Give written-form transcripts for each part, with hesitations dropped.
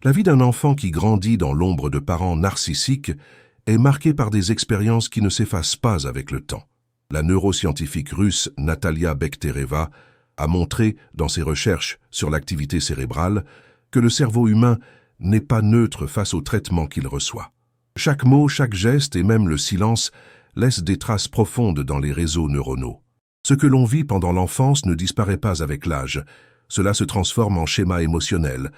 La vie d'un enfant qui grandit dans l'ombre de parents narcissiques est marquée par des expériences qui ne s'effacent pas avec le temps. La neuroscientifique russe Natalia Bektereva a montré, dans ses recherches sur l'activité cérébrale, que le cerveau humain n'est pas neutre face au traitement qu'il reçoit. Chaque mot, chaque geste et même le silence laissent des traces profondes dans les réseaux neuronaux. Ce que l'on vit pendant l'enfance ne disparaît pas avec l'âge. Cela se transforme en schéma émotionnel,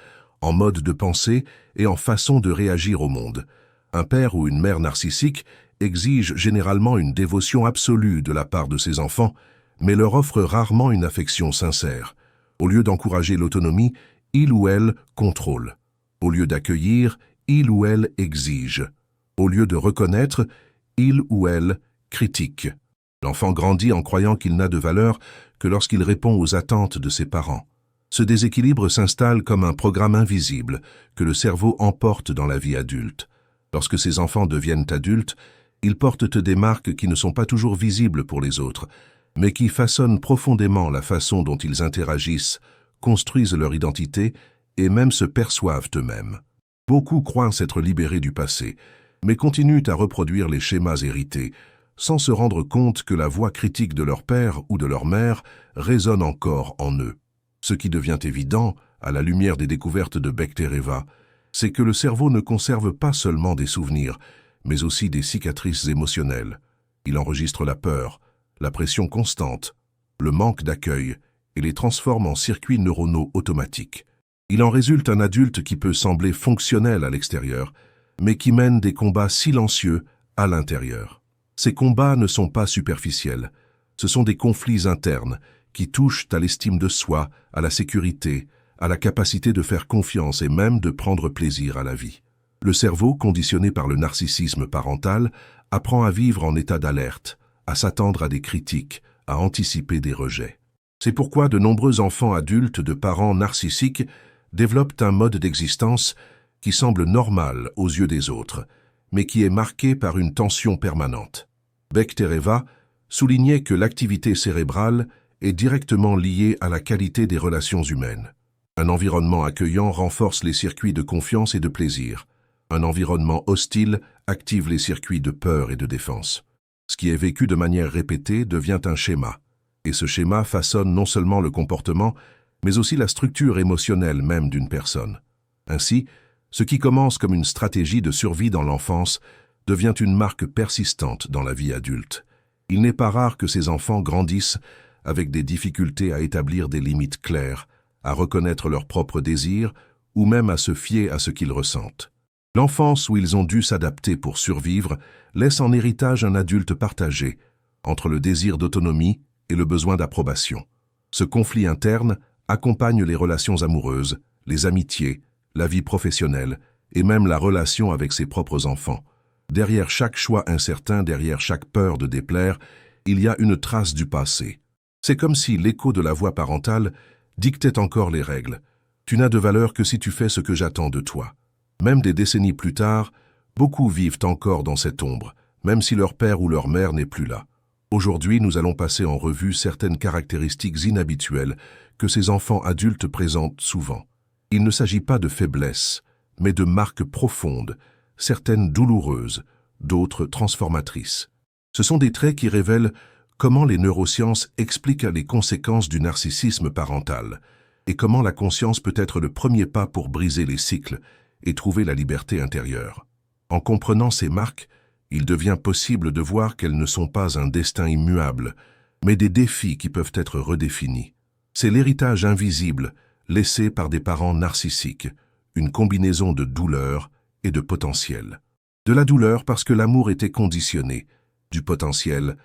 en mode de pensée et en façon de réagir au monde. Un père ou une mère narcissique exige généralement une dévotion absolue de la part de ses enfants, mais leur offre rarement une affection sincère. Au lieu d'encourager l'autonomie, il ou elle contrôle. Au lieu d'accueillir, il ou elle exige. Au lieu de reconnaître, il ou elle critique. L'enfant grandit en croyant qu'il n'a de valeur que lorsqu'il répond aux attentes de ses parents. Ce déséquilibre s'installe comme un programme invisible que le cerveau emporte dans la vie adulte. Lorsque ces enfants deviennent adultes, ils portent des marques qui ne sont pas toujours visibles pour les autres, mais qui façonnent profondément la façon dont ils interagissent, construisent leur identité et même se perçoivent eux-mêmes. Beaucoup croient s'être libérés du passé, mais continuent à reproduire les schémas hérités, sans se rendre compte que la voix critique de leur père ou de leur mère résonne encore en eux. Ce qui devient évident, à la lumière des découvertes de Bektereva, c'est que le cerveau ne conserve pas seulement des souvenirs, mais aussi des cicatrices émotionnelles. Il enregistre la peur, la pression constante, le manque d'accueil et les transforme en circuits neuronaux automatiques. Il en résulte un adulte qui peut sembler fonctionnel à l'extérieur, mais qui mène des combats silencieux à l'intérieur. Ces combats ne sont pas superficiels, ce sont des conflits internes qui touchent à l'estime de soi, à la sécurité, à la capacité de faire confiance et même de prendre plaisir à la vie. Le cerveau, conditionné par le narcissisme parental, apprend à vivre en état d'alerte, à s'attendre à des critiques, à anticiper des rejets. C'est pourquoi de nombreux enfants adultes de parents narcissiques développent un mode d'existence qui semble normal aux yeux des autres, mais qui est marqué par une tension permanente. Bektereva soulignait que l'activité cérébrale est directement liée à la qualité des relations humaines. Un environnement accueillant renforce les circuits de confiance et de plaisir. Un environnement hostile active les circuits de peur et de défense. Ce qui est vécu de manière répétée devient un schéma. Et ce schéma façonne non seulement le comportement, mais aussi la structure émotionnelle même d'une personne. Ainsi, ce qui commence comme une stratégie de survie dans l'enfance devient une marque persistante dans la vie adulte. Il n'est pas rare que ces enfants grandissent avec des difficultés à établir des limites claires, à reconnaître leurs propres désirs ou même à se fier à ce qu'ils ressentent. L'enfance où ils ont dû s'adapter pour survivre laisse en héritage un adulte partagé entre le désir d'autonomie et le besoin d'approbation. Ce conflit interne accompagne les relations amoureuses, les amitiés, la vie professionnelle et même la relation avec ses propres enfants. Derrière chaque choix incertain, derrière chaque peur de déplaire, il y a une trace du passé. C'est comme si l'écho de la voix parentale dictait encore les règles. Tu n'as de valeur que si tu fais ce que j'attends de toi. Même des décennies plus tard, beaucoup vivent encore dans cette ombre, même si leur père ou leur mère n'est plus là. Aujourd'hui, nous allons passer en revue certaines caractéristiques inhabituelles que ces enfants adultes présentent souvent. Il ne s'agit pas de faiblesse, mais de marques profondes, certaines douloureuses, d'autres transformatrices. Ce sont des traits qui révèlent comment les neurosciences expliquent les conséquences du narcissisme parental et comment la conscience peut être le premier pas pour briser les cycles et trouver la liberté intérieure. En comprenant ces marques, il devient possible de voir qu'elles ne sont pas un destin immuable, mais des défis qui peuvent être redéfinis. C'est l'héritage invisible laissé par des parents narcissiques, une combinaison de douleur et de potentiel. De la douleur parce que l'amour était conditionné, du potentiel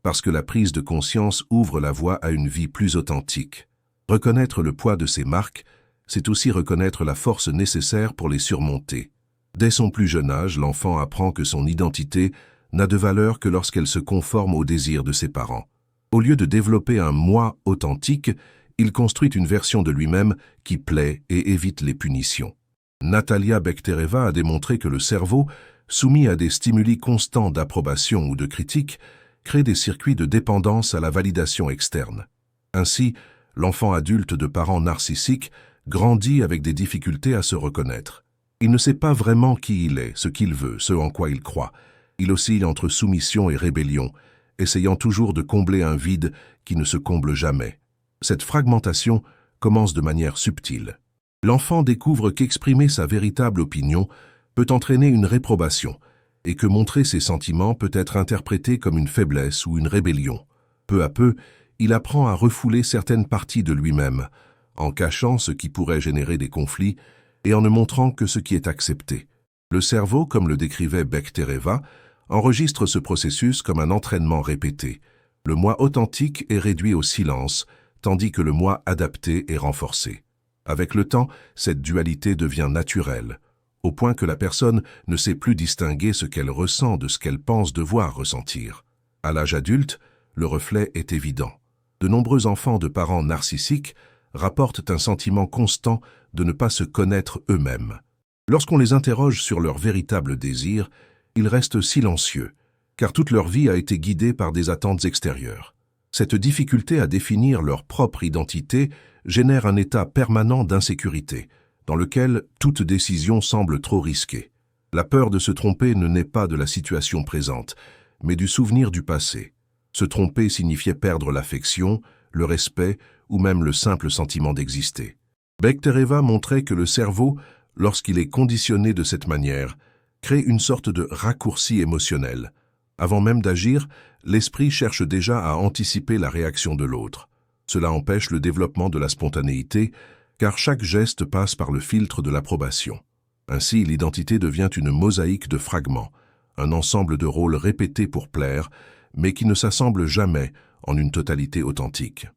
parce que la prise de conscience ouvre la voie à une vie plus authentique. Reconnaître le poids de ces marques, c'est aussi reconnaître la force nécessaire pour les surmonter. Dès son plus jeune âge, l'enfant apprend que son identité n'a de valeur que lorsqu'elle se conforme aux désirs de ses parents. Au lieu de développer un moi authentique, il construit une version de lui-même qui plaît et évite les punitions. Natalia Bektereva a démontré que le cerveau, soumis à des stimuli constants d'approbation ou de critique, crée des circuits de dépendance à la validation externe. Ainsi, l'enfant adulte de parents narcissiques grandit avec des difficultés à se reconnaître. Il ne sait pas vraiment qui il est, ce qu'il veut, ce en quoi il croit. Il oscille entre soumission et rébellion, essayant toujours de combler un vide qui ne se comble jamais. Cette fragmentation commence de manière subtile. L'enfant découvre qu'exprimer sa véritable opinion peut entraîner une réprobation, et que montrer ses sentiments peut être interprété comme une faiblesse ou une rébellion. Peu à peu, il apprend à refouler certaines parties de lui-même, en cachant ce qui pourrait générer des conflits et en ne montrant que ce qui est accepté. Le cerveau, comme le décrivait Bechterewa, enregistre ce processus comme un entraînement répété. Le moi authentique est réduit au silence, tandis que le moi adapté est renforcé. Avec le temps, cette dualité devient naturelle, au point que la personne ne sait plus distinguer ce qu'elle ressent de ce qu'elle pense devoir ressentir. À l'âge adulte, le reflet est évident. De nombreux enfants de parents narcissiques rapportent un sentiment constant de ne pas se connaître eux-mêmes. Lorsqu'on les interroge sur leurs véritables désirs, ils restent silencieux, car toute leur vie a été guidée par des attentes extérieures. Cette difficulté à définir leur propre identité génère un état permanent d'insécurité, dans lequel toute décision semble trop risquée. La peur de se tromper ne naît pas de la situation présente, mais du souvenir du passé. Se tromper signifiait perdre l'affection, le respect ou même le simple sentiment d'exister. Bechterewa montrait que le cerveau, lorsqu'il est conditionné de cette manière, crée une sorte de raccourci émotionnel. Avant même d'agir, l'esprit cherche déjà à anticiper la réaction de l'autre. Cela empêche le développement de la spontanéité, car chaque geste passe par le filtre de l'approbation. Ainsi, l'identité devient une mosaïque de fragments, un ensemble de rôles répétés pour plaire, mais qui ne s'assemblent jamais en une totalité authentique.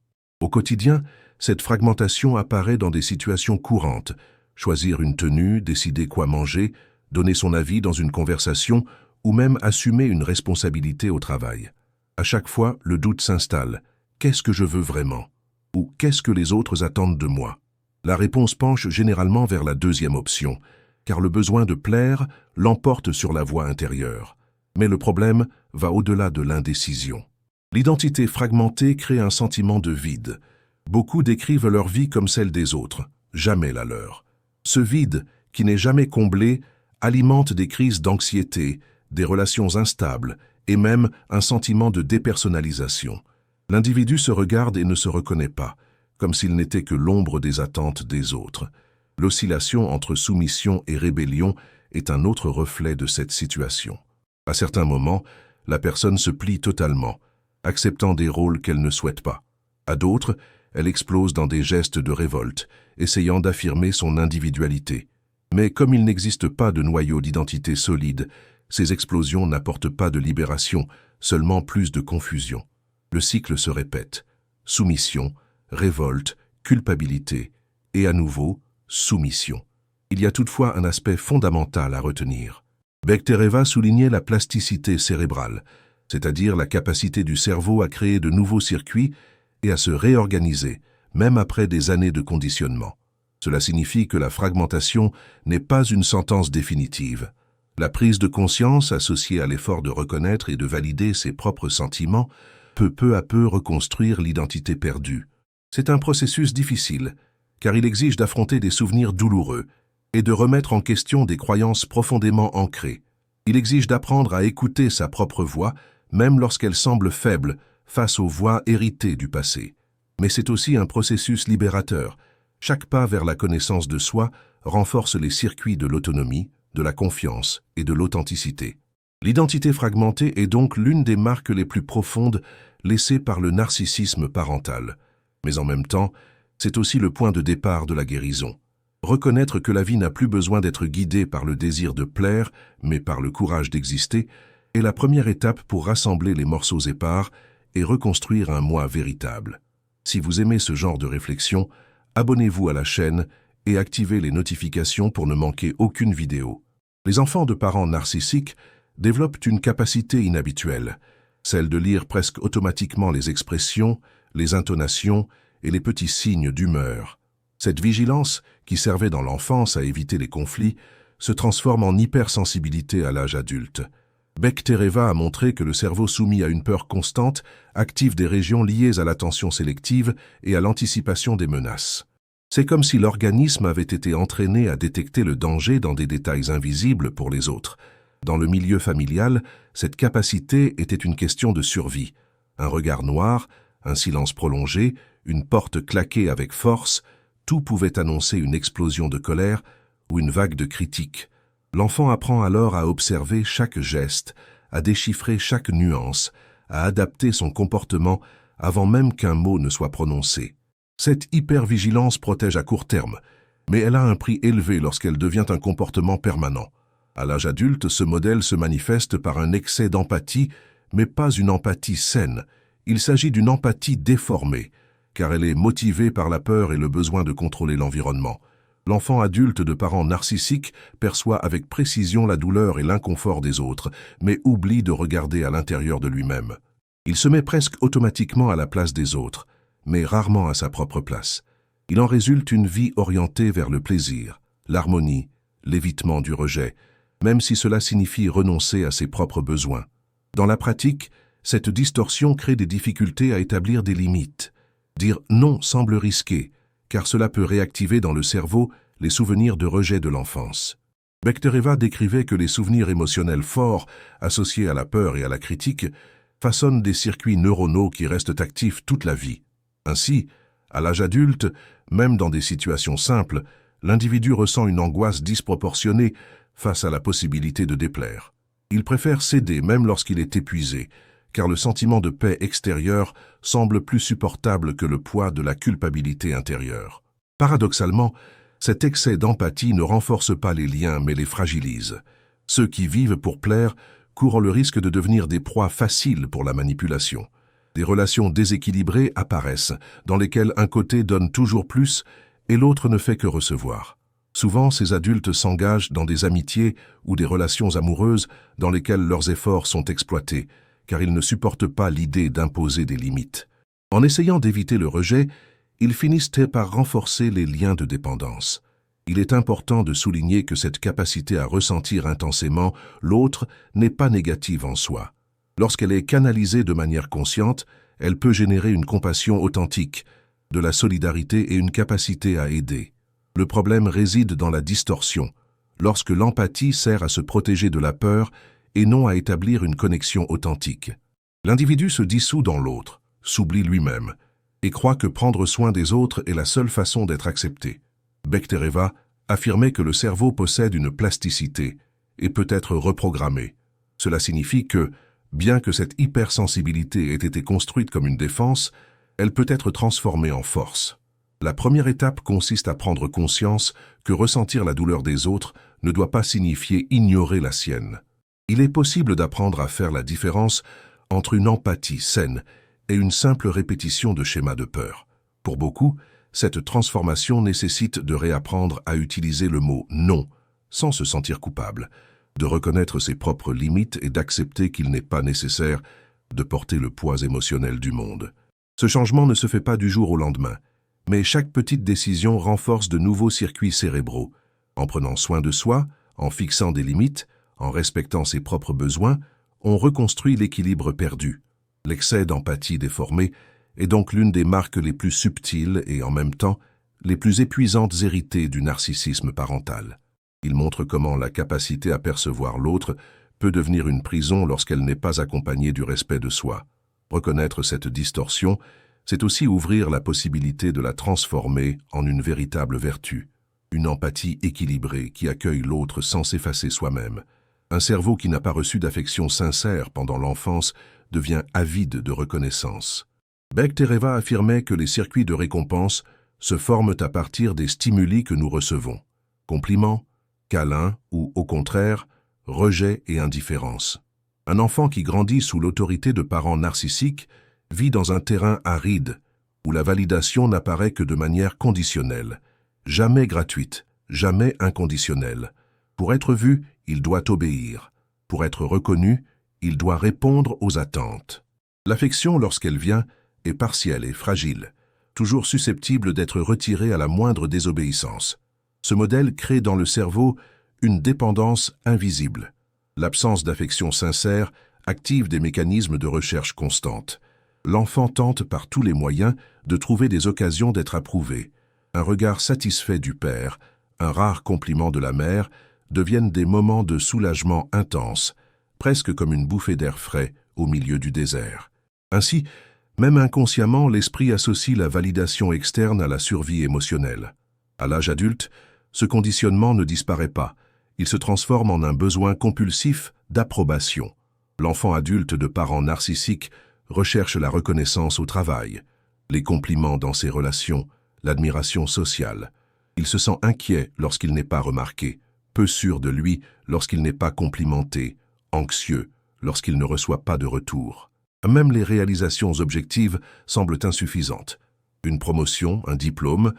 Au quotidien, cette fragmentation apparaît dans des situations courantes. Choisir une tenue, décider quoi manger, donner son avis dans une conversation ou même assumer une responsabilité au travail. À chaque fois, le doute s'installe. Qu'est-ce que je veux vraiment? Ou qu'est-ce que les autres attendent de moi? La réponse penche généralement vers la deuxième option, car le besoin de plaire l'emporte sur la voix intérieure. Mais le problème va au-delà de l'indécision. L'identité fragmentée crée un sentiment de vide. Beaucoup décrivent leur vie comme celle des autres, jamais la leur. Ce vide, qui n'est jamais comblé, alimente des crises d'anxiété, des relations instables et même un sentiment de dépersonnalisation. L'individu se regarde et ne se reconnaît pas, comme s'il n'était que l'ombre des attentes des autres. L'oscillation entre soumission et rébellion est un autre reflet de cette situation. À certains moments, la personne se plie totalement, acceptant des rôles qu'elle ne souhaite pas. À d'autres, elle explose dans des gestes de révolte, essayant d'affirmer son individualité. Mais comme il n'existe pas de noyau d'identité solide, ces explosions n'apportent pas de libération, seulement plus de confusion. Le cycle se répète. Soumission, révolte, culpabilité, et à nouveau, soumission. Il y a toutefois un aspect fondamental à retenir. Bechterewa soulignait la plasticité cérébrale, c'est-à-dire la capacité du cerveau à créer de nouveaux circuits et à se réorganiser, même après des années de conditionnement. Cela signifie que la fragmentation n'est pas une sentence définitive. La prise de conscience, associée à l'effort de reconnaître et de valider ses propres sentiments, peut peu à peu reconstruire l'identité perdue. C'est un processus difficile, car il exige d'affronter des souvenirs douloureux et de remettre en question des croyances profondément ancrées. Il exige d'apprendre à écouter sa propre voix, même lorsqu'elle semble faible, face aux voix héritées du passé. Mais c'est aussi un processus libérateur. Chaque pas vers la connaissance de soi renforce les circuits de l'autonomie, de la confiance et de l'authenticité. L'identité fragmentée est donc l'une des marques les plus profondes laissées par le narcissisme parental. Mais en même temps, c'est aussi le point de départ de la guérison. Reconnaître que la vie n'a plus besoin d'être guidée par le désir de plaire, mais par le courage d'exister, est la première étape pour rassembler les morceaux épars et reconstruire un moi véritable. Si vous aimez ce genre de réflexion, abonnez-vous à la chaîne et activez les notifications pour ne manquer aucune vidéo. Les enfants de parents narcissiques développent une capacité inhabituelle, celle de lire presque automatiquement les expressions, les intonations et les petits signes d'humeur. Cette vigilance, qui servait dans l'enfance à éviter les conflits, se transforme en hypersensibilité à l'âge adulte. Bechterewa a montré que le cerveau soumis à une peur constante active des régions liées à l'attention sélective et à l'anticipation des menaces. C'est comme si l'organisme avait été entraîné à détecter le danger dans des détails invisibles pour les autres. Dans le milieu familial, cette capacité était une question de survie. Un regard noir, un silence prolongé, une porte claquée avec force, tout pouvait annoncer une explosion de colère ou une vague de critiques. L'enfant apprend alors à observer chaque geste, à déchiffrer chaque nuance, à adapter son comportement avant même qu'un mot ne soit prononcé. Cette hypervigilance protège à court terme, mais elle a un prix élevé lorsqu'elle devient un comportement permanent. À l'âge adulte, ce modèle se manifeste par un excès d'empathie, mais pas une empathie saine. Il s'agit d'une empathie déformée, car elle est motivée par la peur et le besoin de contrôler l'environnement. L'enfant adulte de parents narcissiques perçoit avec précision la douleur et l'inconfort des autres, mais oublie de regarder à l'intérieur de lui-même. Il se met presque automatiquement à la place des autres, mais rarement à sa propre place. Il en résulte une vie orientée vers le plaisir, l'harmonie, l'évitement du rejet, même si cela signifie renoncer à ses propres besoins. Dans la pratique, cette distorsion crée des difficultés à établir des limites. Dire non semble risqué, car cela peut réactiver dans le cerveau les souvenirs de rejet de l'enfance. Bechtereва décrivait que les souvenirs émotionnels forts, associés à la peur et à la critique, façonnent des circuits neuronaux qui restent actifs toute la vie. Ainsi, à l'âge adulte, même dans des situations simples, l'individu ressent une angoisse disproportionnée face à la possibilité de déplaire. Il préfère céder même lorsqu'il est épuisé, car le sentiment de paix extérieure semble plus supportable que le poids de la culpabilité intérieure. Paradoxalement, cet excès d'empathie ne renforce pas les liens mais les fragilise. Ceux qui vivent pour plaire courent le risque de devenir des proies faciles pour la manipulation. Des relations déséquilibrées apparaissent, dans lesquelles un côté donne toujours plus et l'autre ne fait que recevoir. Souvent, ces adultes s'engagent dans des amitiés ou des relations amoureuses dans lesquelles leurs efforts sont exploités, car ils ne supportent pas l'idée d'imposer des limites. En essayant d'éviter le rejet, ils finissent par renforcer les liens de dépendance. Il est important de souligner que cette capacité à ressentir intensément l'autre n'est pas négative en soi. Lorsqu'elle est canalisée de manière consciente, elle peut générer une compassion authentique, de la solidarité et une capacité à aider. Le problème réside dans la distorsion, lorsque l'empathie sert à se protéger de la peur et non à établir une connexion authentique. L'individu se dissout dans l'autre, s'oublie lui-même, et croit que prendre soin des autres est la seule façon d'être accepté. Bechtereva affirmait que le cerveau possède une plasticité et peut être reprogrammé. Cela signifie que, bien que cette hypersensibilité ait été construite comme une défense, elle peut être transformée en force. La première étape consiste à prendre conscience que ressentir la douleur des autres ne doit pas signifier ignorer la sienne. Il est possible d'apprendre à faire la différence entre une empathie saine et une simple répétition de schémas de peur. Pour beaucoup, cette transformation nécessite de réapprendre à utiliser le mot « non » sans se sentir coupable, de reconnaître ses propres limites et d'accepter qu'il n'est pas nécessaire de porter le poids émotionnel du monde. Ce changement ne se fait pas du jour au lendemain, mais chaque petite décision renforce de nouveaux circuits cérébraux. En prenant soin de soi, en fixant des limites, en respectant ses propres besoins, on reconstruit l'équilibre perdu. L'excès d'empathie déformée est donc l'une des marques les plus subtiles et en même temps les plus épuisantes héritées du narcissisme parental. Il montre comment la capacité à percevoir l'autre peut devenir une prison lorsqu'elle n'est pas accompagnée du respect de soi. Reconnaître cette distorsion, c'est aussi ouvrir la possibilité de la transformer en une véritable vertu, une empathie équilibrée qui accueille l'autre sans s'effacer soi-même. Un cerveau qui n'a pas reçu d'affection sincère pendant l'enfance devient avide de reconnaissance. Bechtereva affirmait que les circuits de récompense se forment à partir des stimuli que nous recevons. Compliments, câlins ou, au contraire, rejet et indifférence. Un enfant qui grandit sous l'autorité de parents narcissiques vit dans un terrain aride, où la validation n'apparaît que de manière conditionnelle, jamais gratuite, jamais inconditionnelle. Pour être vu, il doit obéir. Pour être reconnu, il doit répondre aux attentes. L'affection, lorsqu'elle vient, est partielle et fragile, toujours susceptible d'être retirée à la moindre désobéissance. Ce modèle crée dans le cerveau une dépendance invisible. L'absence d'affection sincère active des mécanismes de recherche constante. L'enfant tente par tous les moyens de trouver des occasions d'être approuvé. Un regard satisfait du père, un rare compliment de la mère, deviennent des moments de soulagement intense, presque comme une bouffée d'air frais au milieu du désert. Ainsi, même inconsciemment, l'esprit associe la validation externe à la survie émotionnelle. À l'âge adulte, ce conditionnement ne disparaît pas. Il se transforme en un besoin compulsif d'approbation. L'enfant adulte de parents narcissiques recherche la reconnaissance au travail, les compliments dans ses relations, l'admiration sociale. Il se sent inquiet lorsqu'il n'est pas remarqué, peu sûr de lui lorsqu'il n'est pas complimenté, anxieux lorsqu'il ne reçoit pas de retour. Même les réalisations objectives semblent insuffisantes. Une promotion, un diplôme,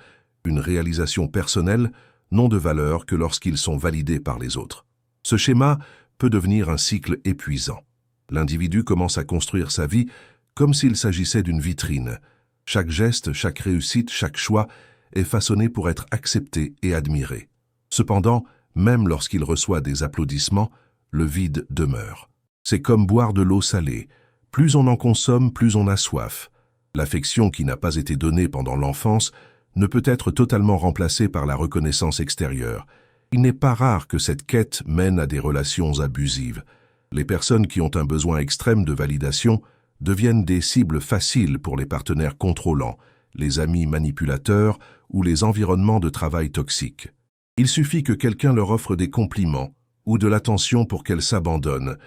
une réalisation personnelle n'ont de valeur que lorsqu'ils sont validés par les autres. Ce schéma peut devenir un cycle épuisant. L'individu commence à construire sa vie comme s'il s'agissait d'une vitrine. Chaque geste, chaque réussite, chaque choix est façonné pour être accepté et admiré. Cependant, même lorsqu'il reçoit des applaudissements, le vide demeure. C'est comme boire de l'eau salée. Plus on en consomme, plus on a soif. L'affection qui n'a pas été donnée pendant l'enfance ne peut être totalement remplacée par la reconnaissance extérieure. Il n'est pas rare que cette quête mène à des relations abusives. Les personnes qui ont un besoin extrême de validation deviennent des cibles faciles pour les partenaires contrôlants, les amis manipulateurs ou les environnements de travail toxiques. Il suffit que quelqu'un leur offre des compliments ou de l'attention pour qu'elles s'abandonnent,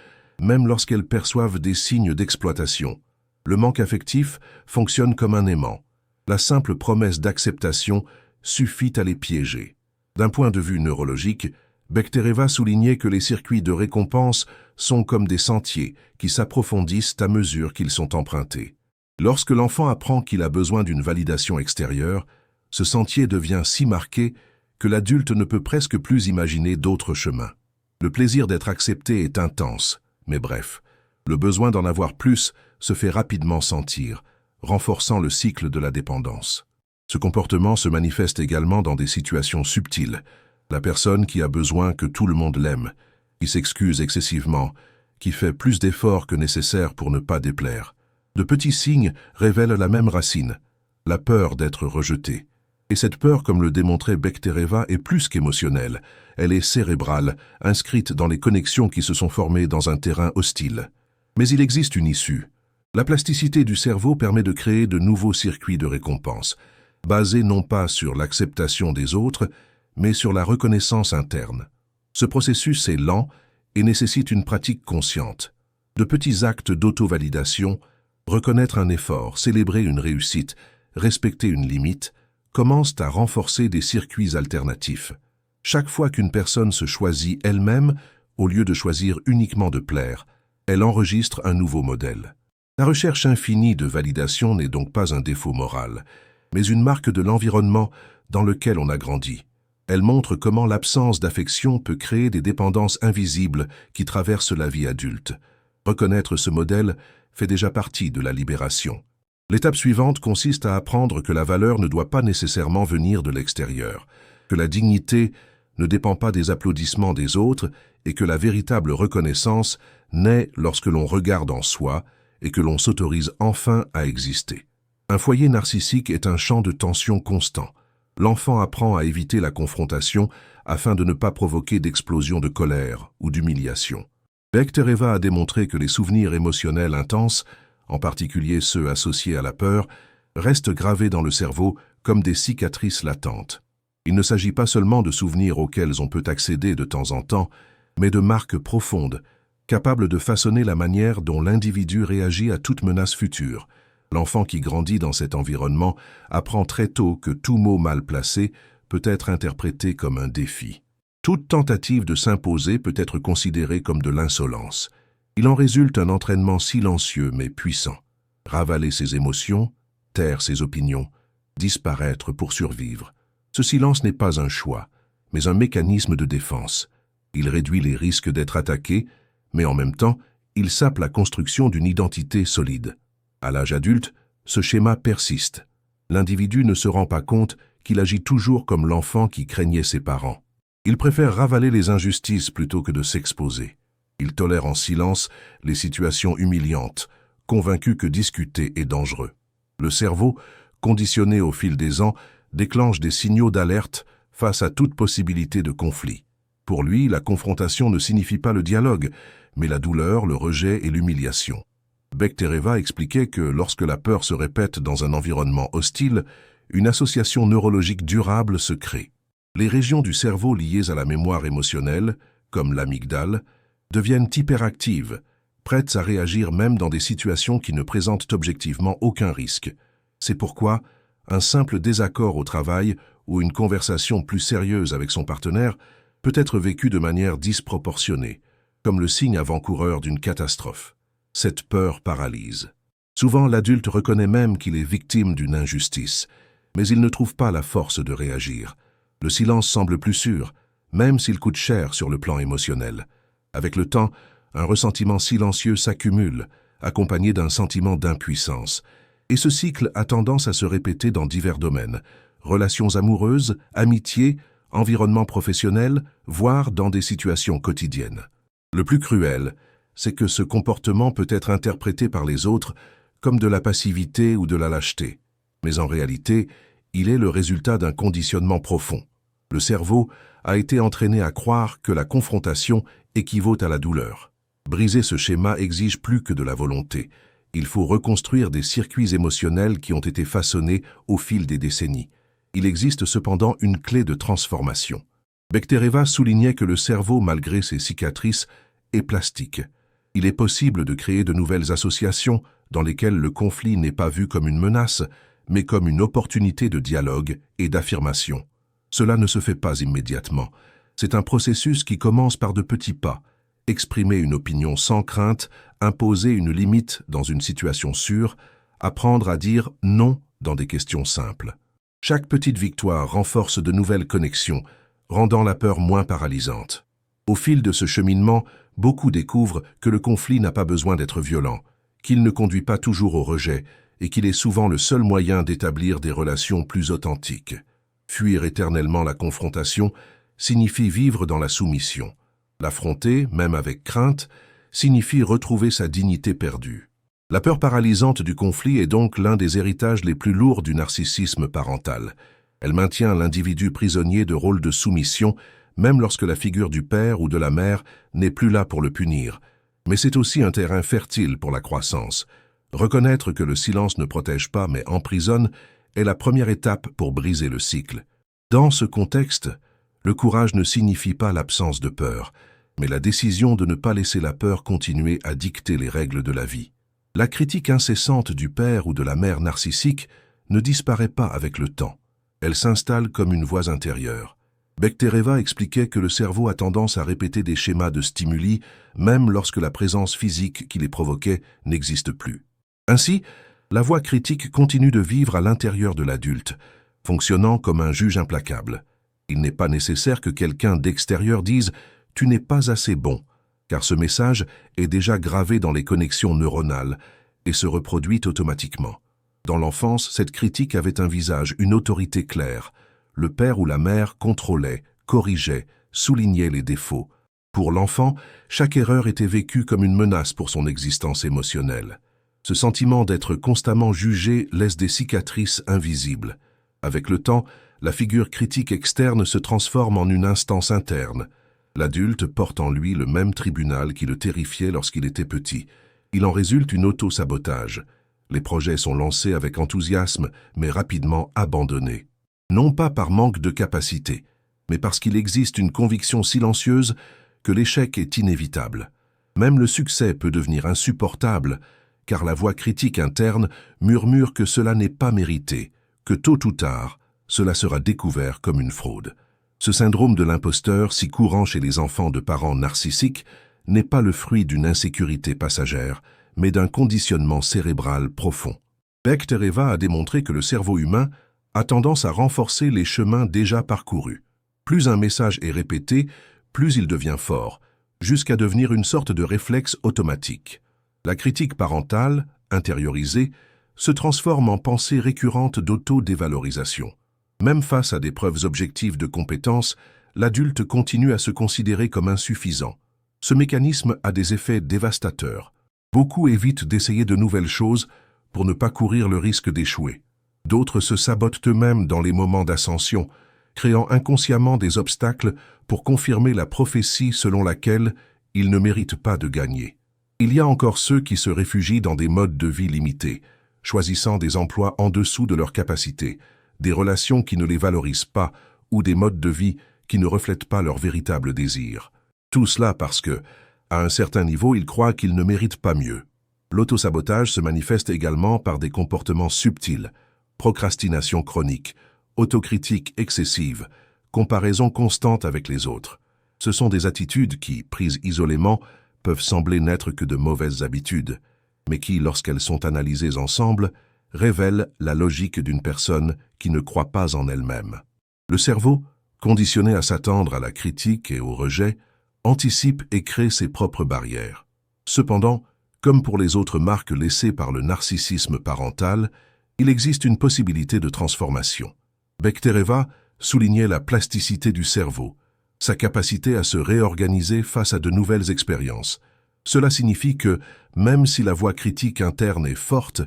même lorsqu'elles perçoivent des signes d'exploitation. Le manque affectif fonctionne comme un aimant. La simple promesse d'acceptation suffit à les piéger. D'un point de vue neurologique, Bechtereва soulignait que les circuits de récompense sont comme des sentiers qui s'approfondissent à mesure qu'ils sont empruntés. Lorsque l'enfant apprend qu'il a besoin d'une validation extérieure, ce sentier devient si marqué que l'adulte ne peut presque plus imaginer d'autres chemins. Le plaisir d'être accepté est intense, mais bref, le besoin d'en avoir plus se fait rapidement sentir, renforçant le cycle de la dépendance. Ce comportement se manifeste également dans des situations subtiles. La personne qui a besoin que tout le monde l'aime, qui s'excuse excessivement, qui fait plus d'efforts que nécessaire pour ne pas déplaire. De petits signes révèlent la même racine, la peur d'être rejeté. Et cette peur, comme le démontrait Bechtereva, est plus qu'émotionnelle. Elle est cérébrale, inscrite dans les connexions qui se sont formées dans un terrain hostile. Mais il existe une issue. La plasticité du cerveau permet de créer de nouveaux circuits de récompense, basés non pas sur l'acceptation des autres, mais sur la reconnaissance interne. Ce processus est lent et nécessite une pratique consciente. De petits actes d'auto-validation, reconnaître un effort, célébrer une réussite, respecter une limite, commencent à renforcer des circuits alternatifs. Chaque fois qu'une personne se choisit elle-même, au lieu de choisir uniquement de plaire, elle enregistre un nouveau modèle. La recherche infinie de validation n'est donc pas un défaut moral, mais une marque de l'environnement dans lequel on a grandi. Elle montre comment l'absence d'affection peut créer des dépendances invisibles qui traversent la vie adulte. Reconnaître ce modèle fait déjà partie de la libération. L'étape suivante consiste à apprendre que la valeur ne doit pas nécessairement venir de l'extérieur, que la dignité ne dépend pas des applaudissements des autres et que la véritable reconnaissance naît lorsque l'on regarde en soi et que l'on s'autorise enfin à exister. Un foyer narcissique est un champ de tension constant. L'enfant apprend à éviter la confrontation afin de ne pas provoquer d'explosion de colère ou d'humiliation. Bechtereva a démontré que les souvenirs émotionnels intenses, en particulier ceux associés à la peur, restent gravés dans le cerveau comme des cicatrices latentes. Il ne s'agit pas seulement de souvenirs auxquels on peut accéder de temps en temps, mais de marques profondes, capables de façonner la manière dont l'individu réagit à toute menace future. L'enfant qui grandit dans cet environnement apprend très tôt que tout mot mal placé peut être interprété comme un défi. Toute tentative de s'imposer peut être considérée comme de l'insolence. Il en résulte un entraînement silencieux mais puissant. Ravaler ses émotions, taire ses opinions, disparaître pour survivre. Ce silence n'est pas un choix, mais un mécanisme de défense. Il réduit les risques d'être attaqué, mais en même temps, il sape la construction d'une identité solide. À l'âge adulte, ce schéma persiste. L'individu ne se rend pas compte qu'il agit toujours comme l'enfant qui craignait ses parents. Il préfère ravaler les injustices plutôt que de s'exposer. Il tolère en silence les situations humiliantes, convaincu que discuter est dangereux. Le cerveau, conditionné au fil des ans, déclenche des signaux d'alerte face à toute possibilité de conflit. Pour lui, la confrontation ne signifie pas le dialogue, mais la douleur, le rejet et l'humiliation. Bechtereва expliquait que lorsque la peur se répète dans un environnement hostile, une association neurologique durable se crée. Les régions du cerveau liées à la mémoire émotionnelle, comme l'amygdale, deviennent hyperactives, prêtes à réagir même dans des situations qui ne présentent objectivement aucun risque. C'est pourquoi un simple désaccord au travail ou une conversation plus sérieuse avec son partenaire peut être vécu de manière disproportionnée, comme le signe avant-coureur d'une catastrophe. Cette peur paralyse. Souvent, l'adulte reconnaît même qu'il est victime d'une injustice, mais il ne trouve pas la force de réagir. Le silence semble plus sûr, même s'il coûte cher sur le plan émotionnel. Avec le temps, un ressentiment silencieux s'accumule, accompagné d'un sentiment d'impuissance. Et ce cycle a tendance à se répéter dans divers domaines: relations amoureuses, amitiés, environnement professionnel, voire dans des situations quotidiennes. Le plus cruel, c'est que ce comportement peut être interprété par les autres comme de la passivité ou de la lâcheté. Mais en réalité, il est le résultat d'un conditionnement profond. Le cerveau a été entraîné à croire que la confrontation équivaut à la douleur. Briser ce schéma exige plus que de la volonté. Il faut reconstruire des circuits émotionnels qui ont été façonnés au fil des décennies. Il existe cependant une clé de transformation. Bechtereva soulignait que le cerveau, malgré ses cicatrices, est plastique. Il est possible de créer de nouvelles associations dans lesquelles le conflit n'est pas vu comme une menace, mais comme une opportunité de dialogue et d'affirmation. Cela ne se fait pas immédiatement. C'est un processus qui commence par de petits pas. Exprimer une opinion sans crainte, imposer une limite dans une situation sûre, apprendre à dire non dans des questions simples. Chaque petite victoire renforce de nouvelles connexions, rendant la peur moins paralysante. Au fil de ce cheminement, beaucoup découvrent que le conflit n'a pas besoin d'être violent, qu'il ne conduit pas toujours au rejet et qu'il est souvent le seul moyen d'établir des relations plus authentiques. Fuir éternellement la confrontation signifie vivre dans la soumission. L'affronter, même avec crainte, signifie retrouver sa dignité perdue. La peur paralysante du conflit est donc l'un des héritages les plus lourds du narcissisme parental. Elle maintient l'individu prisonnier de rôles de soumission, même lorsque la figure du père ou de la mère n'est plus là pour le punir. Mais c'est aussi un terrain fertile pour la croissance. Reconnaître que le silence ne protège pas mais emprisonne est la première étape pour briser le cycle. Dans ce contexte, le courage ne signifie pas l'absence de peur, mais la décision de ne pas laisser la peur continuer à dicter les règles de la vie. La critique incessante du père ou de la mère narcissique ne disparaît pas avec le temps. Elle s'installe comme une voix intérieure. Bechtereva expliquait que le cerveau a tendance à répéter des schémas de stimuli, même lorsque la présence physique qui les provoquait n'existe plus. Ainsi, la voix critique continue de vivre à l'intérieur de l'adulte, fonctionnant comme un juge implacable. Il n'est pas nécessaire que quelqu'un d'extérieur dise « tu n'es pas assez bon », car ce message est déjà gravé dans les connexions neuronales et se reproduit automatiquement. Dans l'enfance, cette critique avait un visage, une autorité claire. Le père ou la mère contrôlait, corrigeait, soulignait les défauts. Pour l'enfant, chaque erreur était vécue comme une menace pour son existence émotionnelle. Ce sentiment d'être constamment jugé laisse des cicatrices invisibles. Avec le temps, la figure critique externe se transforme en une instance interne. L'adulte porte en lui le même tribunal qui le terrifiait lorsqu'il était petit. Il en résulte une auto-sabotage. Les projets sont lancés avec enthousiasme, mais rapidement abandonnés. Non pas par manque de capacité, mais parce qu'il existe une conviction silencieuse que l'échec est inévitable. Même le succès peut devenir insupportable, car la voix critique interne murmure que cela n'est pas mérité, que tôt ou tard, cela sera découvert comme une fraude. Ce syndrome de l'imposteur, si courant chez les enfants de parents narcissiques, n'est pas le fruit d'une insécurité passagère, mais d'un conditionnement cérébral profond. Bechtereva a démontré que le cerveau humain a tendance à renforcer les chemins déjà parcourus. Plus un message est répété, plus il devient fort, jusqu'à devenir une sorte de réflexe automatique. La critique parentale, intériorisée, se transforme en pensée récurrente d'auto-dévalorisation. Même face à des preuves objectives de compétence, l'adulte continue à se considérer comme insuffisant. Ce mécanisme a des effets dévastateurs. Beaucoup évitent d'essayer de nouvelles choses pour ne pas courir le risque d'échouer. D'autres se sabotent eux-mêmes dans les moments d'ascension, créant inconsciemment des obstacles pour confirmer la prophétie selon laquelle ils ne méritent pas de gagner. Il y a encore ceux qui se réfugient dans des modes de vie limités, choisissant des emplois en dessous de leurs capacités, des relations qui ne les valorisent pas ou des modes de vie qui ne reflètent pas leurs véritables désirs. Tout cela parce que, à un certain niveau, ils croient qu'ils ne méritent pas mieux. L'autosabotage se manifeste également par des comportements subtils, procrastination chronique, autocritique excessive, comparaison constante avec les autres. Ce sont des attitudes qui, prises isolément, peuvent sembler n'être que de mauvaises habitudes, mais qui, lorsqu'elles sont analysées ensemble, révèlent la logique d'une personne qui ne croit pas en elle-même. Le cerveau, conditionné à s'attendre à la critique et au rejet, anticipe et crée ses propres barrières. Cependant, comme pour les autres marques laissées par le narcissisme parental, il existe une possibilité de transformation. Bektereva soulignait la plasticité du cerveau, sa capacité à se réorganiser face à de nouvelles expériences. Cela signifie que, même si la voix critique interne est forte,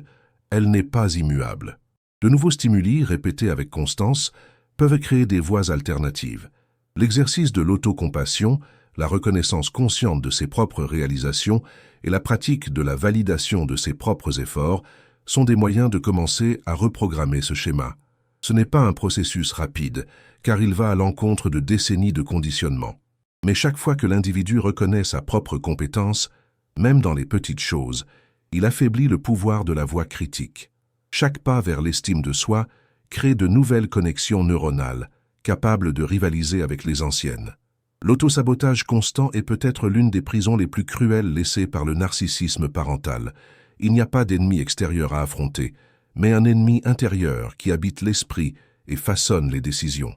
elle n'est pas immuable. De nouveaux stimuli, répétés avec constance, peuvent créer des voies alternatives. L'exercice de l'autocompassion, la reconnaissance consciente de ses propres réalisations et la pratique de la validation de ses propres efforts sont des moyens de commencer à reprogrammer ce schéma. Ce n'est pas un processus rapide, car il va à l'encontre de décennies de conditionnement. Mais chaque fois que l'individu reconnaît sa propre compétence, même dans les petites choses, il affaiblit le pouvoir de la voix critique. Chaque pas vers l'estime de soi crée de nouvelles connexions neuronales, capables de rivaliser avec les anciennes. L'autosabotage constant est peut-être l'une des prisons les plus cruelles laissées par le narcissisme parental. Il n'y a pas d'ennemi extérieur à affronter, mais un ennemi intérieur qui habite l'esprit et façonne les décisions.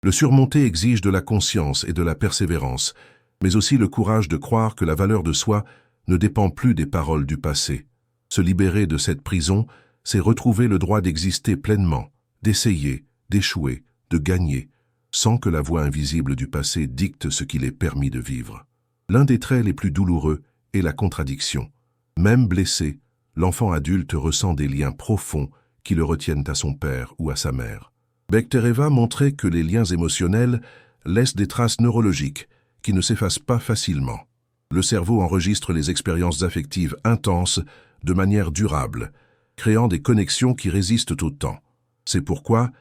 Le surmonter exige de la conscience et de la persévérance, mais aussi le courage de croire que la valeur de soi ne dépend plus des paroles du passé. Se libérer de cette prison, c'est retrouver le droit d'exister pleinement, d'essayer, d'échouer, de gagner, sans que la voix invisible du passé dicte ce qu'il est permis de vivre. L'un des traits les plus douloureux est la contradiction. Même blessé, l'enfant adulte ressent des liens profonds qui le retiennent à son père ou à sa mère. Bektereva montrait que les liens émotionnels laissent des traces neurologiques qui ne s'effacent pas facilement. Le cerveau enregistre les expériences affectives intenses de manière durable, créant des connexions qui résistent au temps. C'est pourquoi,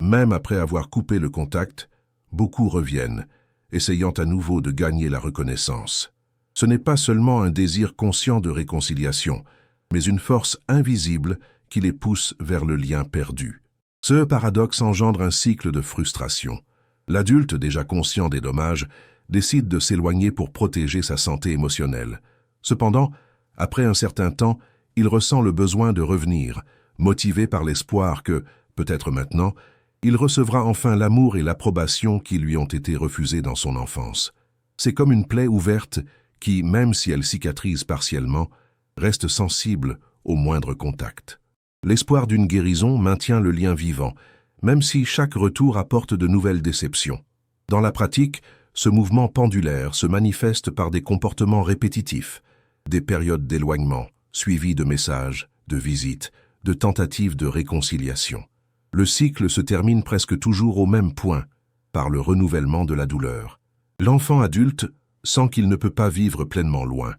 même après avoir coupé le contact, beaucoup reviennent, essayant à nouveau de gagner la reconnaissance. Ce n'est pas seulement un désir conscient de réconciliation, mais une force invisible qui les pousse vers le lien perdu. Ce paradoxe engendre un cycle de frustration. L'adulte, déjà conscient des dommages, décide de s'éloigner pour protéger sa santé émotionnelle. Cependant, après un certain temps, il ressent le besoin de revenir, motivé par l'espoir que, peut-être maintenant, il recevra enfin l'amour et l'approbation qui lui ont été refusés dans son enfance. C'est comme une plaie ouverte qui, même si elle cicatrise partiellement, reste sensible au moindre contact. L'espoir d'une guérison maintient le lien vivant, même si chaque retour apporte de nouvelles déceptions. Dans la pratique, ce mouvement pendulaire se manifeste par des comportements répétitifs, des périodes d'éloignement, suivies de messages, de visites, de tentatives de réconciliation. Le cycle se termine presque toujours au même point, par le renouvellement de la douleur. L'enfant adulte sent qu'il ne peut pas vivre pleinement loin,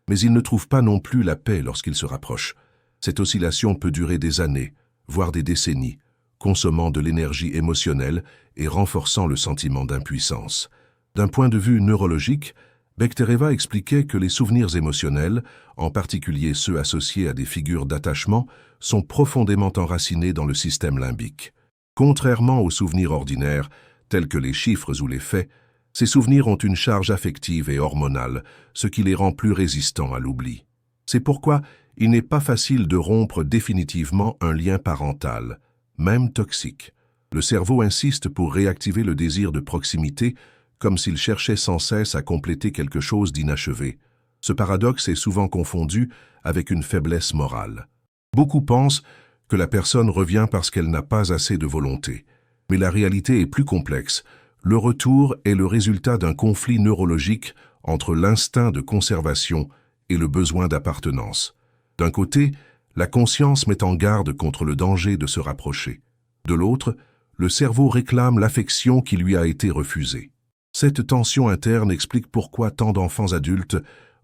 mais il ne trouve pas non plus la paix lorsqu'il se rapproche. Cette oscillation peut durer des années, voire des décennies, consommant de l'énergie émotionnelle et renforçant le sentiment d'impuissance. D'un point de vue neurologique, Bektereva expliquait que les souvenirs émotionnels, en particulier ceux associés à des figures d'attachement, sont profondément enracinés dans le système limbique. Contrairement aux souvenirs ordinaires, tels que les chiffres ou les faits, ces souvenirs ont une charge affective et hormonale, ce qui les rend plus résistants à l'oubli. C'est pourquoi il n'est pas facile de rompre définitivement un lien parental, même toxique. Le cerveau insiste pour réactiver le désir de proximité, comme s'il cherchait sans cesse à compléter quelque chose d'inachevé. Ce paradoxe est souvent confondu avec une faiblesse morale. Beaucoup pensent que la personne revient parce qu'elle n'a pas assez de volonté. Mais la réalité est plus complexe. Le retour est le résultat d'un conflit neurologique entre l'instinct de conservation et le besoin d'appartenance. D'un côté, La conscience met en garde contre le danger de se rapprocher. De l'autre, le cerveau réclame l'affection qui lui a été refusée. Cette tension interne explique pourquoi tant d'enfants adultes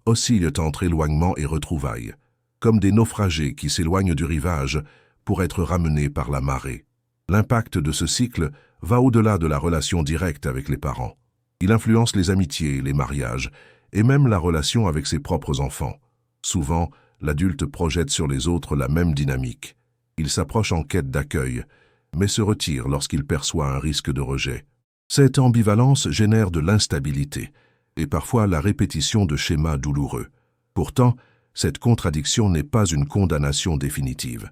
oscillent entre éloignement et retrouvailles, comme des naufragés qui s'éloignent du rivage pour être ramenés par la marée. L'impact de ce cycle va au-delà de la relation directe avec les parents. Il influence les amitiés, les mariages, et même la relation avec ses propres enfants. Souvent, l'adulte projette sur les autres la même dynamique. Il s'approche en quête d'accueil, mais se retire lorsqu'il perçoit un risque de rejet. Cette ambivalence génère de l'instabilité, et parfois la répétition de schémas douloureux. Pourtant, cette contradiction n'est pas une condamnation définitive.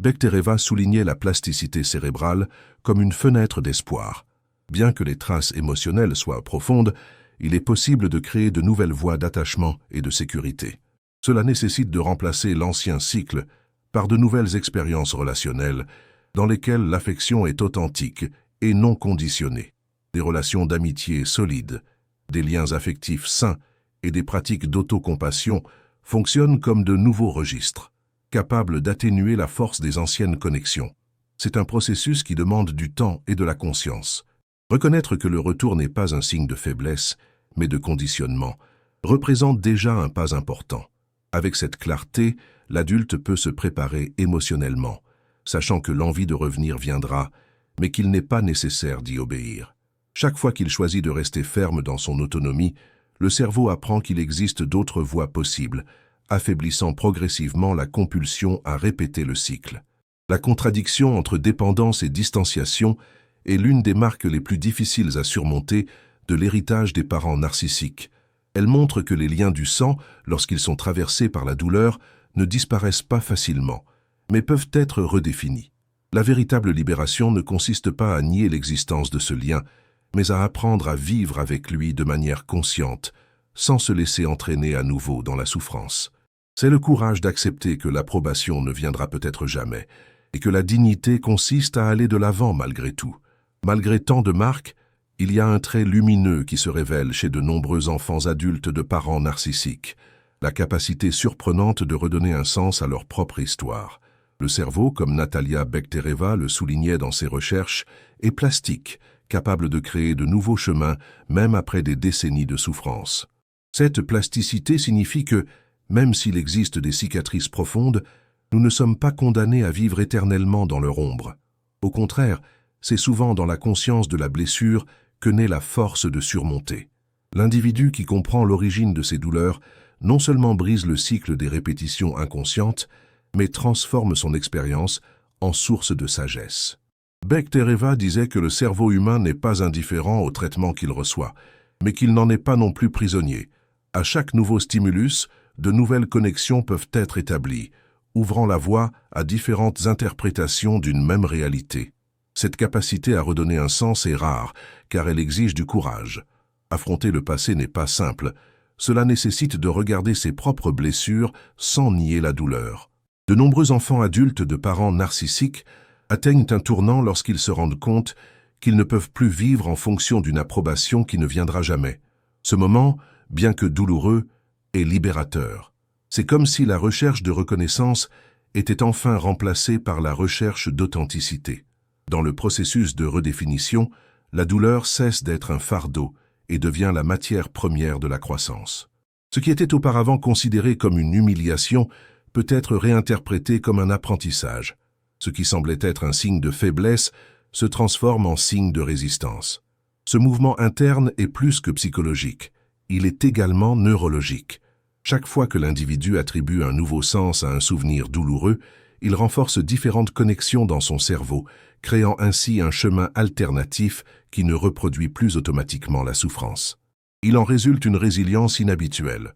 Bechtereeva soulignait la plasticité cérébrale comme une fenêtre d'espoir. Bien que les traces émotionnelles soient profondes, il est possible de créer de nouvelles voies d'attachement et de sécurité. Cela nécessite de remplacer l'ancien cycle par de nouvelles expériences relationnelles dans lesquelles l'affection est authentique et non conditionnée. Des relations d'amitié solides, des liens affectifs sains et des pratiques d'autocompassion fonctionnent comme de nouveaux registres, capables d'atténuer la force des anciennes connexions. C'est un processus qui demande du temps et de la conscience. Reconnaître que le retour n'est pas un signe de faiblesse, mais de conditionnement, représente déjà un pas important. Avec cette clarté, l'adulte peut se préparer émotionnellement, sachant que l'envie de revenir viendra, mais qu'il n'est pas nécessaire d'y obéir. Chaque fois qu'il choisit de rester ferme dans son autonomie, le cerveau apprend qu'il existe d'autres voies possibles, affaiblissant progressivement la compulsion à répéter le cycle. La contradiction entre dépendance et distanciation est l'une des marques les plus difficiles à surmonter de l'héritage des parents narcissiques. Elle montre que les liens du sang, lorsqu'ils sont traversés par la douleur, ne disparaissent pas facilement, mais peuvent être redéfinis. La véritable libération ne consiste pas à nier l'existence de ce lien, mais à apprendre à vivre avec lui de manière consciente, sans se laisser entraîner à nouveau dans la souffrance. C'est le courage d'accepter que l'approbation ne viendra peut-être jamais, et que la dignité consiste à aller de l'avant malgré tout. Malgré tant de marques, il y a un trait lumineux qui se révèle chez de nombreux enfants adultes de parents narcissiques, la capacité surprenante de redonner un sens à leur propre histoire. Le cerveau, comme Natalia Bechtereeva le soulignait dans ses recherches, est plastique, capable de créer de nouveaux chemins même après des décennies de souffrance. Cette plasticité signifie que, même s'il existe des cicatrices profondes, nous ne sommes pas condamnés à vivre éternellement dans leur ombre. Au contraire, c'est souvent dans la conscience de la blessure que naît la force de surmonter. L'individu qui comprend l'origine de ses douleurs non seulement brise le cycle des répétitions inconscientes, mais transforme son expérience en source de sagesse. Bechtereeva disait que le cerveau humain n'est pas indifférent au traitement qu'il reçoit, mais qu'il n'en est pas non plus prisonnier. À chaque nouveau stimulus, de nouvelles connexions peuvent être établies, ouvrant la voie à différentes interprétations d'une même réalité. Cette capacité à redonner un sens est rare, car elle exige du courage. Affronter le passé n'est pas simple. Cela nécessite de regarder ses propres blessures sans nier la douleur. De nombreux enfants adultes de parents narcissiques atteignent un tournant lorsqu'ils se rendent compte qu'ils ne peuvent plus vivre en fonction d'une approbation qui ne viendra jamais. Ce moment, bien que douloureux, est libérateur. C'est comme si la recherche de reconnaissance était enfin remplacée par la recherche d'authenticité. Dans le processus de redéfinition, la douleur cesse d'être un fardeau et devient la matière première de la croissance. Ce qui était auparavant considéré comme une humiliation peut être réinterprété comme un apprentissage. Ce qui semblait être un signe de faiblesse se transforme en signe de résistance. Ce mouvement interne est plus que psychologique, il est également neurologique. Chaque fois que l'individu attribue un nouveau sens à un souvenir douloureux, il renforce différentes connexions dans son cerveau, créant ainsi un chemin alternatif qui ne reproduit plus automatiquement la souffrance. Il en résulte une résilience inhabituelle.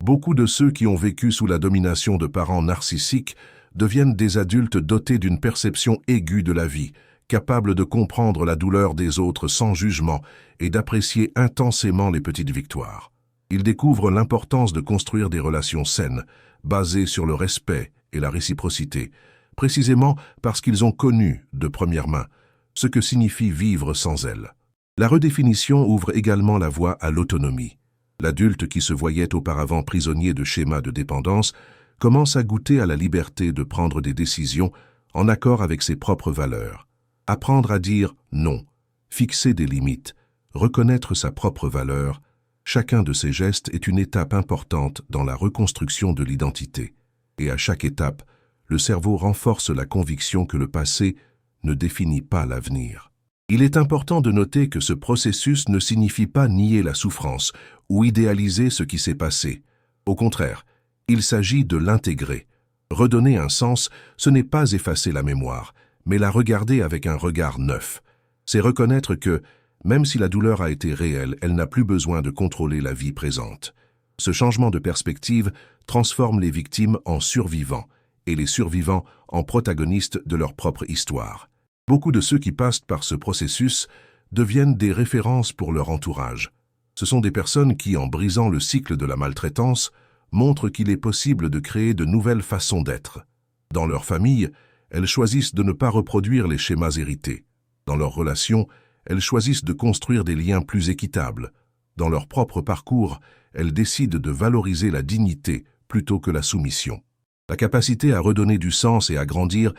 Beaucoup de ceux qui ont vécu sous la domination de parents narcissiques deviennent des adultes dotés d'une perception aiguë de la vie, capables de comprendre la douleur des autres sans jugement et d'apprécier intensément les petites victoires. Ils découvrent l'importance de construire des relations saines, basées sur le respect et la réciprocité, précisément parce qu'ils ont connu, de première main, ce que signifie vivre sans elles. La redéfinition ouvre également la voie à l'autonomie. L'adulte qui se voyait auparavant prisonnier de schémas de dépendance commence à goûter à la liberté de prendre des décisions en accord avec ses propres valeurs. Apprendre à dire non, fixer des limites, reconnaître sa propre valeur, chacun de ces gestes est une étape importante dans la reconstruction de l'identité. Et à chaque étape, le cerveau renforce la conviction que le passé ne définit pas l'avenir. Il est important de noter que ce processus ne signifie pas nier la souffrance ou idéaliser ce qui s'est passé. Au contraire, il s'agit de l'intégrer. Redonner un sens, ce n'est pas effacer la mémoire, mais la regarder avec un regard neuf. C'est reconnaître que, même si la douleur a été réelle, elle n'a plus besoin de contrôler la vie présente. Ce changement de perspective transforme les victimes en survivants et les survivants en protagonistes de leur propre histoire. Beaucoup de ceux qui passent par ce processus deviennent des références pour leur entourage. Ce sont des personnes qui, en brisant le cycle de la maltraitance, montrent qu'il est possible de créer de nouvelles façons d'être. Dans leur famille, elles choisissent de ne pas reproduire les schémas hérités. Dans leurs relations, elles choisissent de construire des liens plus équitables. Dans leur propre parcours, elles décident de valoriser la dignité plutôt que la soumission. La capacité à redonner du sens et à grandir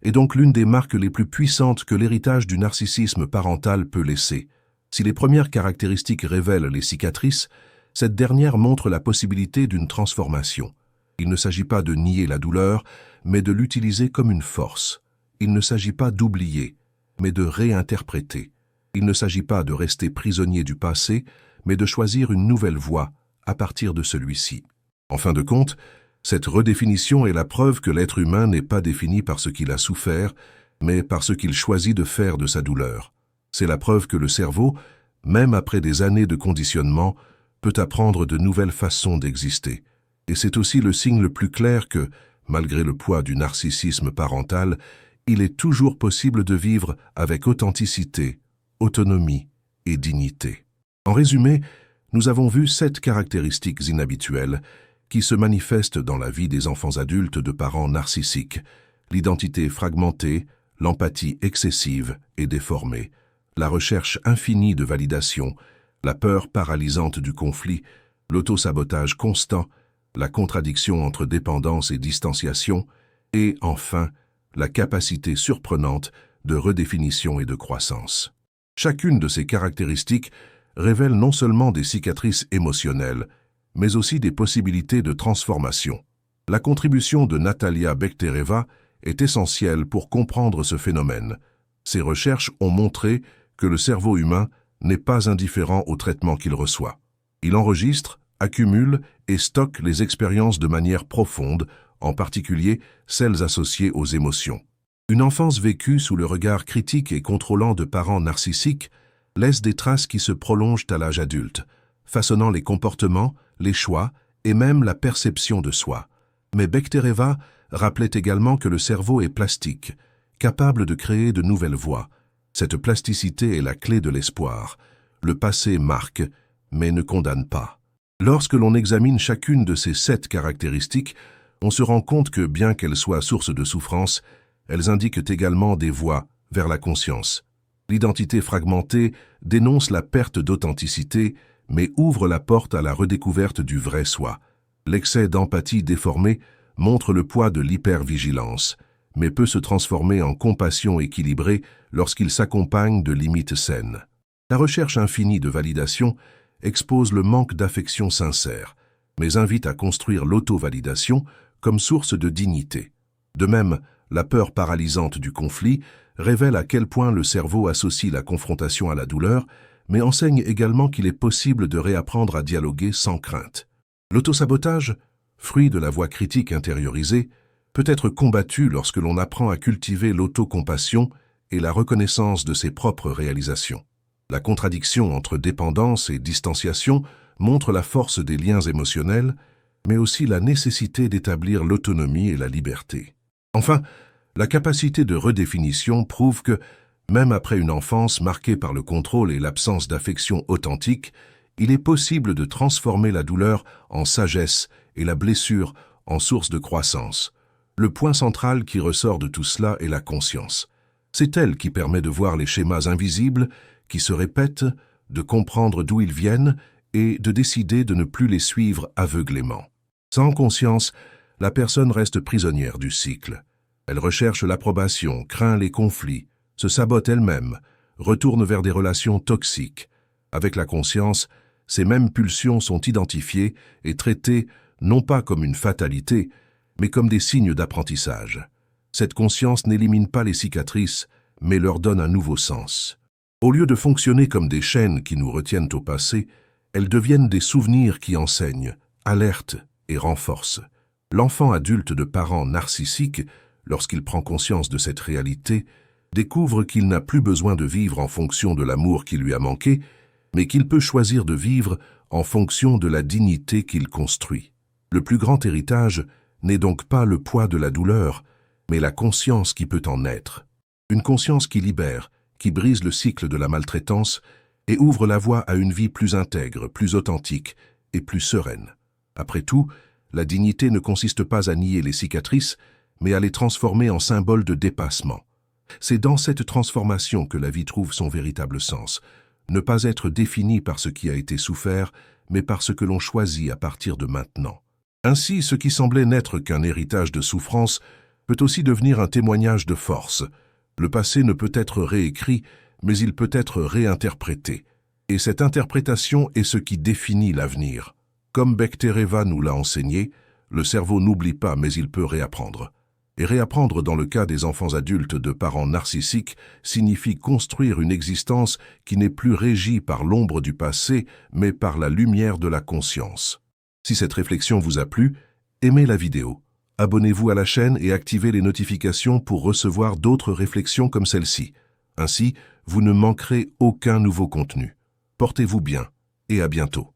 est donc l'une des marques les plus puissantes que l'héritage du narcissisme parental peut laisser. Si les premières caractéristiques révèlent les cicatrices, cette dernière montre la possibilité d'une transformation. Il ne s'agit pas de nier la douleur, mais de l'utiliser comme une force. Il ne s'agit pas d'oublier, mais de réinterpréter. Il ne s'agit pas de rester prisonnier du passé, mais de choisir une nouvelle voie à partir de celui-ci. En fin de compte, cette redéfinition est la preuve que l'être humain n'est pas défini par ce qu'il a souffert, mais par ce qu'il choisit de faire de sa douleur. C'est la preuve que le cerveau, même après des années de conditionnement, peut apprendre de nouvelles façons d'exister. Et c'est aussi le signe le plus clair que, malgré le poids du narcissisme parental, il est toujours possible de vivre avec authenticité, autonomie et dignité. En résumé, nous avons vu 7 caractéristiques inhabituelles qui se manifestent dans la vie des enfants adultes de parents narcissiques: l'identité fragmentée, l'empathie excessive et déformée, la recherche infinie de validation, la peur paralysante du conflit, l'autosabotage constant, la contradiction entre dépendance et distanciation, et enfin, la capacité surprenante de redéfinition et de croissance. Chacune de ces caractéristiques révèle non seulement des cicatrices émotionnelles, mais aussi des possibilités de transformation. La contribution de Natalia Bektereva est essentielle pour comprendre ce phénomène. Ses recherches ont montré que le cerveau humain n'est pas indifférent au traitement qu'il reçoit. Il enregistre, accumule et stocke les expériences de manière profonde, en particulier celles associées aux émotions. Une enfance vécue sous le regard critique et contrôlant de parents narcissiques laisse des traces qui se prolongent à l'âge adulte, façonnant les comportements, les choix et même la perception de soi. Mais Bektereva rappelait également que le cerveau est plastique, capable de créer de nouvelles voies. Cette plasticité est la clé de l'espoir. Le passé marque, mais ne condamne pas. Lorsque l'on examine chacune de ces 7 caractéristiques, on se rend compte que, bien qu'elles soient source de souffrance, elles indiquent également des voies vers la conscience. L'identité fragmentée dénonce la perte d'authenticité, mais ouvre la porte à la redécouverte du vrai soi. L'excès d'empathie déformée montre le poids de l'hypervigilance, mais peut se transformer en compassion équilibrée lorsqu'il s'accompagne de limites saines. La recherche infinie de validation expose le manque d'affection sincère, mais invite à construire l'auto-validation comme source de dignité. De même, la peur paralysante du conflit révèle à quel point le cerveau associe la confrontation à la douleur, mais enseigne également qu'il est possible de réapprendre à dialoguer sans crainte. L'autosabotage, fruit de la voix critique intériorisée, peut être combattu lorsque l'on apprend à cultiver l'autocompassion et la reconnaissance de ses propres réalisations. La contradiction entre dépendance et distanciation montre la force des liens émotionnels, mais aussi la nécessité d'établir l'autonomie et la liberté. Enfin, la capacité de redéfinition prouve que, même après une enfance marquée par le contrôle et l'absence d'affection authentique, il est possible de transformer la douleur en sagesse et la blessure en source de croissance. Le point central qui ressort de tout cela est la conscience. C'est elle qui permet de voir les schémas invisibles qui se répètent, de comprendre d'où ils viennent et de décider de ne plus les suivre aveuglément. Sans conscience, la personne reste prisonnière du cycle. Elle recherche l'approbation, craint les conflits, se sabote elle-même, retourne vers des relations toxiques. Avec la conscience, ces mêmes pulsions sont identifiées et traitées non pas comme une fatalité, mais comme des signes d'apprentissage. Cette conscience n'élimine pas les cicatrices, mais leur donne un nouveau sens. Au lieu de fonctionner comme des chaînes qui nous retiennent au passé, elles deviennent des souvenirs qui enseignent, alertent et renforcent. L'enfant adulte de parents narcissiques, lorsqu'il prend conscience de cette réalité, découvre qu'il n'a plus besoin de vivre en fonction de l'amour qui lui a manqué, mais qu'il peut choisir de vivre en fonction de la dignité qu'il construit. Le plus grand héritage n'est donc pas le poids de la douleur, mais la conscience qui peut en naître. Une conscience qui libère, qui brise le cycle de la maltraitance et ouvre la voie à une vie plus intègre, plus authentique et plus sereine. Après tout, la dignité ne consiste pas à nier les cicatrices, mais à les transformer en symboles de dépassement. C'est dans cette transformation que la vie trouve son véritable sens. Ne pas être défini par ce qui a été souffert, mais par ce que l'on choisit à partir de maintenant. Ainsi, ce qui semblait n'être qu'un héritage de souffrance peut aussi devenir un témoignage de force. Le passé ne peut être réécrit, mais il peut être réinterprété. Et cette interprétation est ce qui définit l'avenir. Comme Bechtereва nous l'a enseigné, le cerveau n'oublie pas, mais il peut réapprendre. Et réapprendre dans le cas des enfants adultes de parents narcissiques signifie construire une existence qui n'est plus régie par l'ombre du passé, mais par la lumière de la conscience. Si cette réflexion vous a plu, aimez la vidéo, abonnez-vous à la chaîne et activez les notifications pour recevoir d'autres réflexions comme celle-ci. Ainsi, vous ne manquerez aucun nouveau contenu. Portez-vous bien et à bientôt.